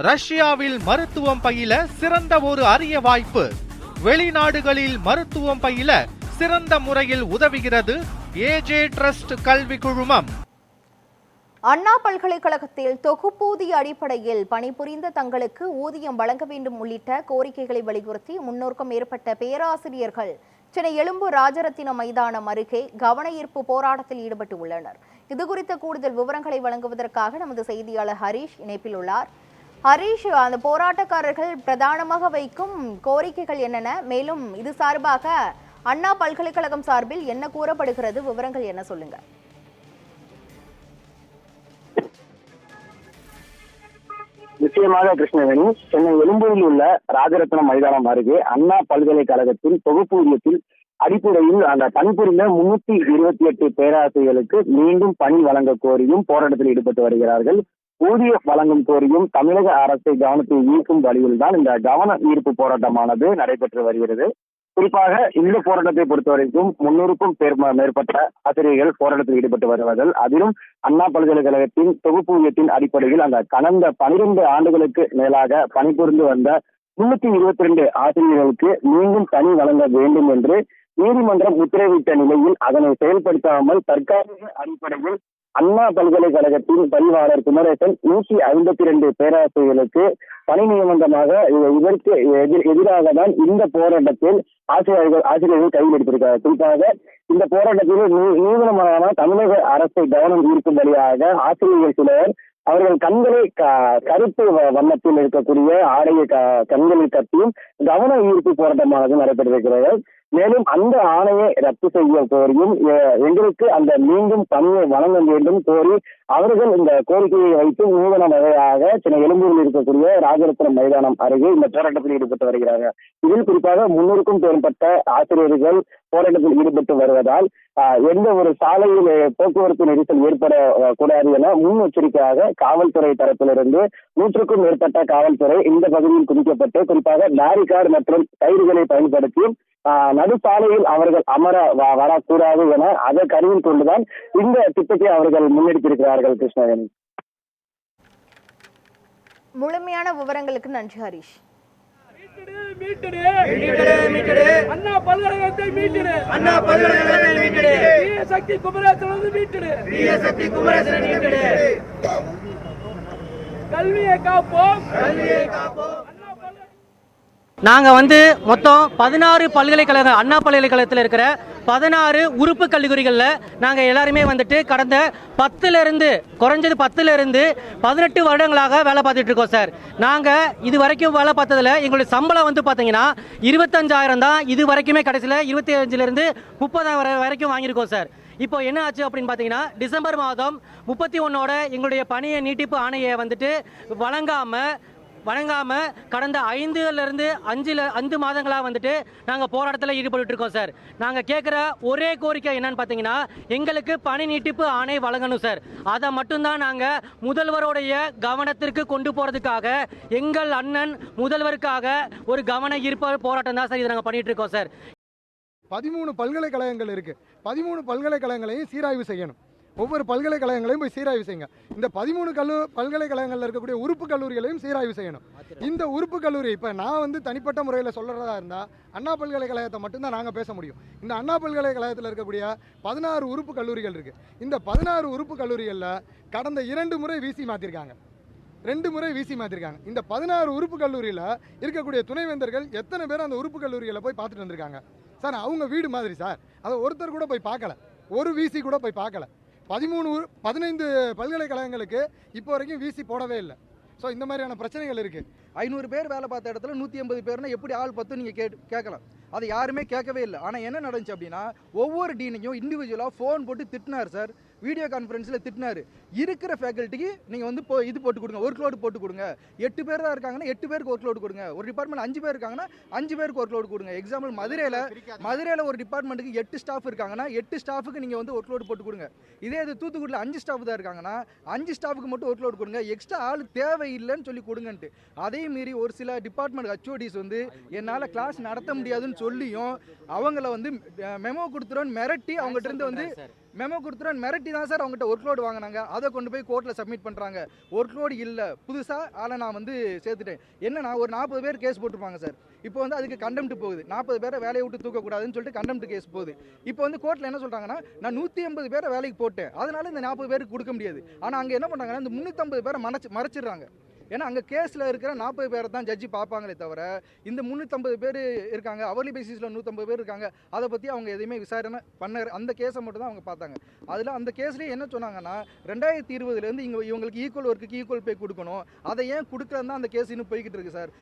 ரஷ்யாவில் மருத்துவம் பயில சிறந்த ஒரு அரிய வாய்ப்பு. வெளிநாடுகளில் மருத்துவம் பயில சிறந்த முறையில் உதவுகிறது ஏஜே ட்ரஸ்ட் கல்வி குழுமம். அண்ணா பல்கலைக்கழகத்தில் தொகுப்பூதிய அடிப்படையில் பணிபுரிந்த தங்களுக்கு ஊதியம் வழங்க வேண்டும் உள்ளிட்ட கோரிக்கைகளை வலியுறுத்தி 300க்கும் மேற்பட்ட பேராசிரியர்கள் சென்னை எழும்பூர் ராஜரத்தினம் மைதானம் அருகே கவன ஈர்ப்பு போராட்டத்தில் ஈடுபட்டு உள்ளனர். இதுகுறித்த கூடுதல் விவரங்களை வழங்குவதற்காக நமது செய்தியாளர் ஹரீஷ் இணைப்பில் உள்ளார். ஹரீஷ், அந்த போராட்டக்காரர்கள் பிரதானமாக வைக்கும் கோரிக்கைகள் என்னென்ன? மேலும் இது சார்பாக அண்ணா பல்கலைக்கழகம் சார்பில் என்ன கூறப்படுகிறது? விவரங்கள் என்ன, சொல்லுங்க. நிச்சயமாக கிருஷ்ணவேணி, சென்னை எழும்பூரில் உள்ள ராஜரத்னம் மைதானம் அருகே அண்ணா பல்கலைக்கழகத்தின் தொகுப்பூதியத்தில் அடிப்படையில் அந்த பணிபுரிந்த 328 பேராசிரியர்களுக்கு மீண்டும் பணி வழங்க கோரியும் போராட்டத்தில் ஈடுபட்டு வருகிறார்கள். ஊதியம் வழங்கும் கோரியும் தமிழக அரசை கவனத்தை ஈர்க்கும் வழியில் தான் இந்த கவன ஈர்ப்பு போராட்டமானது நடைபெற்று வருகிறது. குறிப்பாக இந்த போராட்டத்தை பொறுத்தவரைக்கும் 300க்கும் மேற்பட்ட ஆசிரியர்கள் போராட்டத்தில் ஈடுபட்டு வருவார்கள். அதிலும் அண்ணா பல்கலைக்கழகத்தின் தொகுப்பூதியத்தின் அடிப்படையில் அந்த கடந்த 12 ஆண்டுகளுக்கு மேலாக பணிபுரிந்து வந்த 322 ஆசிரியர்களுக்கு மீண்டும் பணி வழங்க வேண்டும் என்று நீதிமன்றம் உத்தரவிட்ட நிலையில் அதனை செயல்படுத்தாமல் தற்காலிக அடிப்படையில் அண்ணா பல்கலைக்கழகத்தின் பதிவாளர் குமரேசன் 152 பேராசிரியர்களுக்கு பணி நியமனமாக இதற்கு எதிராக தான் இந்த போராட்டத்தில் ஆசிரியர்கள் கையில் எடுத்திருக்கிறார். குறிப்பாக இந்த போராட்டத்தில் நியமனமான தமிழக அரசை கவனம் ஈர்க்கும்படியாக ஆசிரியர்கள் சிலர் அவர்கள் கண்களை கருப்பு வண்ணத்தில் இருக்கக்கூடிய ஆடையை கண்களில் கட்டியும் கவன ஈர்ப்பு போராட்டமானது நடைபெற்றிருக்கிறது. மேலும் அந்த ஆணையை ரத்து செய்ய கோரியும் எங்களுக்கு அந்த மீண்டும் பணியை வழங்க வேண்டும் கோரி அவர்கள் இந்த கோரிக்கையை வைத்து நூதன வகையாக சென்னை எழும்பூரில் இருக்கக்கூடிய ராஜரத்னம் மைதானம் அருகே இந்த போராட்டத்தில் ஈடுபட்டு வருகிறார்கள். இதில் குறிப்பாக 300க்கும் மேற்பட்ட ஆசிரியர்கள் போராட்டத்தில் ஈடுபட்டு வருவதால் எந்த ஒரு சாலையில் போக்குவரத்து நெரிசல் ஏற்படக்கூடாது என முன்னெச்சரிக்கையாக காவல்துறை தரப்பிலிருந்து 100க்கும் மேற்பட்ட காவல்துறை இந்த பகுதியில் குவிக்கப்பட்டு குறிப்பாக பேரிகார்டு மற்றும் கயிறுகளை பயன்படுத்தி நடுசாலையில் அவர்கள் அமர வரக்கூடாது என அதை கருவில் கொண்டுதான் இந்த திட்டத்தை அவர்கள் முன்னெடுத்திருக்கிறார்கள். கிருஷ்ணவேணி, முழுமையான விவரங்களுக்கு நன்றி ஹரீஷ். அண்ணா பல்கலைக்கழகத்தை மீட்டெடு, அண்ணா பல்கலைக்கழகத்தை மீட்டெடு, சக்தி குமரேசன் மீட்டெடு, சக்தி குமரேசன் மீட்டெடு, கல்வியை காப்போம், கல்வியை காப்போம். நாங்கள் மொத்தம் 16 பல்கலைக்கழகம் அண்ணா பல்கலைக்கழகத்தில் இருக்கிற 16 உறுப்பு கல்லூரிகளில் நாங்கள் எல்லாருமே கடந்த 10லேருந்து குறைஞ்சது 10லேருந்து 18 வருடங்களாக வேலை பார்த்துட்டு இருக்கோம் சார். நாங்கள் இது வரைக்கும் வேலை பார்த்ததில் எங்களுடைய சம்பளம் பார்த்தீங்கன்னா 25,000 தான் இது வரைக்குமே, கடைசியில் 25லேருந்து 30,000 வரைக்கும் வாங்கியிருக்கோம் சார். இப்போ என்ன ஆச்சு அப்படின்னு பார்த்தீங்கன்னா, டிசம்பர் மாதம் 31ஓட எங்களுடைய பணியை நீட்டிப்பு ஆணையை வழங்காம கடந்த 5லேருந்து 5 மாதங்களாக நாங்கள் போராட்டத்தில் ஈடுபட்டு இருக்கோம் சார். நாங்கள் கேட்குற ஒரே கோரிக்கை என்னன்னு பார்த்தீங்கன்னா, எங்களுக்கு பணி நீட்டிப்பு ஆணை வழங்கணும் சார். அதை மட்டும்தான் நாங்கள் முதல்வருடைய கவனத்திற்கு கொண்டு போகிறதுக்காக எங்கள் அண்ணன் முதல்வருக்காக ஒரு கவன ஈர்ப்பு போராட்டம் தான் சார் இதை நாங்கள் பண்ணிட்டு இருக்கோம் சார். 13 பல்கலைக்கழகங்கள் இருக்கு. 13 பல்கலைக்கழகங்களையும் சீராய்வு செய்யணும். ஒவ்வொரு பல்கலைக்கழகங்களையும் போய் சீராய்வு செய்யுங்க. இந்த 13 பல்கலைக்கழகங்களில் இருக்கக்கூடிய உறுப்பு கல்லூரிகளையும் சீராய்வு செய்யணும். இந்த உறுப்பு கல்லூரி இப்போ நான் தனிப்பட்ட முறையில் சொல்கிறதா இருந்தால் அண்ணா பல்கலைக்கழகத்தை மட்டும்தான் நாங்கள் பேச முடியும். இந்த அண்ணா பல்கலைக்கழகத்தில் இருக்கக்கூடிய 16 உறுப்பு கல்லூரிகள் இருக்குது. இந்த 16 உறுப்பு கல்லூரிகளில் கடந்த 2 முறை விசி மாற்றிருக்காங்க, 2 முறை விசி மாற்றிருக்காங்க. இந்த 16 உறுப்பு கல்லூரியில் இருக்கக்கூடிய துணைவேந்தர்கள் எத்தனை பேர் அந்த உறுப்பு கல்லூரிகளை போய் பார்த்துட்டு வந்திருக்காங்க சார்? அவங்க வீடு மாதிரி சார். அதை ஒருத்தர் கூட போய் பார்க்கல, ஒரு விசி கூட போய் பார்க்கல. 15 பல்கலைக்கழகங்களுக்கு இப்போ வரைக்கும் விசி போடவே இல்லை. ஸோ இந்த மாதிரியான பிரச்சனைகள் இருக்குது. 500 பேர் வேலை பார்த்த இடத்துல 180 பேர்னா எப்படி ஆள் 10 நீங்கள் கேட்கலாம். அதை யாருமே கேட்கவே இல்லை. ஆனால் என்ன நடந்துச்சு அப்படின்னா, ஒவ்வொரு டீனையும் இண்டிவிஜுவலாக ஃபோன் போட்டு திட்டினார் சார். வீடியோ கான்ஃபரன்ஸில் திட்டினார். இருக்கிற ஃபேக்கல்ட்டிக்கு நீங்கள் இது போட்டு கொடுங்க, ஒர்க் லோடு போட்டு கொடுங்க. 8 பேர் தான் இருக்காங்கன்னா 8 பேருக்கு ஒர்க் லோடு கொடுங்க. ஒரு டிபார்ட்மெண்ட் 5 பேர் இருக்காங்கன்னா 5 பேருக்கு ஒர்க் லோடு கொடுங்க. எக்ஸாம்பிள் மதுரையில் ஒரு டிபார்ட்மெண்ட்டுக்கு 8 ஸ்டாஃப் இருக்காங்கன்னா 8 ஸ்டாஃபுக்கு நீங்கள் ஒர்க் லோடு போட்டு கொடுங்க. இதே இது தூத்துக்குடியில் 5 ஸ்டாஃப் தான் இருக்காங்கன்னா 5 ஸ்டாஃபுக்கு மட்டும் ஒர்க் லோடு கொடுங்க. எக்ஸ்ட்ரா ஆள் தேவையில்லைன்னு சொல்லி கொடுங்கன்ட்டு. அதே மீறி ஒரு சில டிபார்ட்மெண்ட் ஹச்ஓடிஸ் என்னால் கிளாஸ் நடத்த முடியாதுன்னு சொல்லியும் அவங்கள மெமோ கொடுத்துருவோன்னு மிரட்டி அவங்ககிட்ட இருந்து மெமோ கொடுத்துருவோம் மிரட்டி தான் சார் அவங்ககிட்ட ஒர்க் லோடு வாங்கினாங்க. அதை கொண்டு போய் கோர்ட்டில் சப்மிட் பண்ணுறாங்க. ஒர்க் லோடு இல்லை, புதுசாக ஆளை நான் வந்து சேர்த்துட்டேன். என்னன்னா ஒரு 40 பேர் கேஸ் போட்டிருப்பாங்க சார். இப்போ வந்து அதுக்கு கண்டெம்ட் போகுது. 40 பேரை வேலையை விட்டு தூக்கக்கூடாதுன்னு சொல்லிட்டு கண்டெம்ட் கேஸ் போகுது. இப்போ வந்து கோர்ட்டில் என்ன சொல்கிறாங்கன்னா, நான் 180 பேரை வேலைக்கு போட்டேன், அதனால இந்த 40 பேருக்கு கொடுக்க முடியாது. ஆனால் அங்கே என்ன பண்ணுறாங்கன்னா, இந்த 350 பேரை மறைச்சிடுறாங்க. ஏன்னா அங்கே கேஸில் இருக்கிற 40 பேரை தான் ஜட்ஜி பார்ப்பாங்களே தவிர, இந்த 350 பேர் இருக்காங்க, அவர்லி பேசிஸில் 150 பேர் இருக்காங்க, அதை பற்றி அவங்க எதையுமே விசாரணை பண்ண அந்த கேஸை மட்டும் தான் அவங்க பார்த்தாங்க. அதில் அந்த கேஸ்லேயே என்ன சொன்னாங்கன்னா, 2020 இவங்களுக்கு ஈக்குவல் ஒர்க்குக்கு ஈக்குவல் பே கொடுக்கணும், அதை ஏன் கொடுக்கலன்னு தான் அந்த கேஸ் இன்னும் போய்கிட்டு இருக்கு சார்.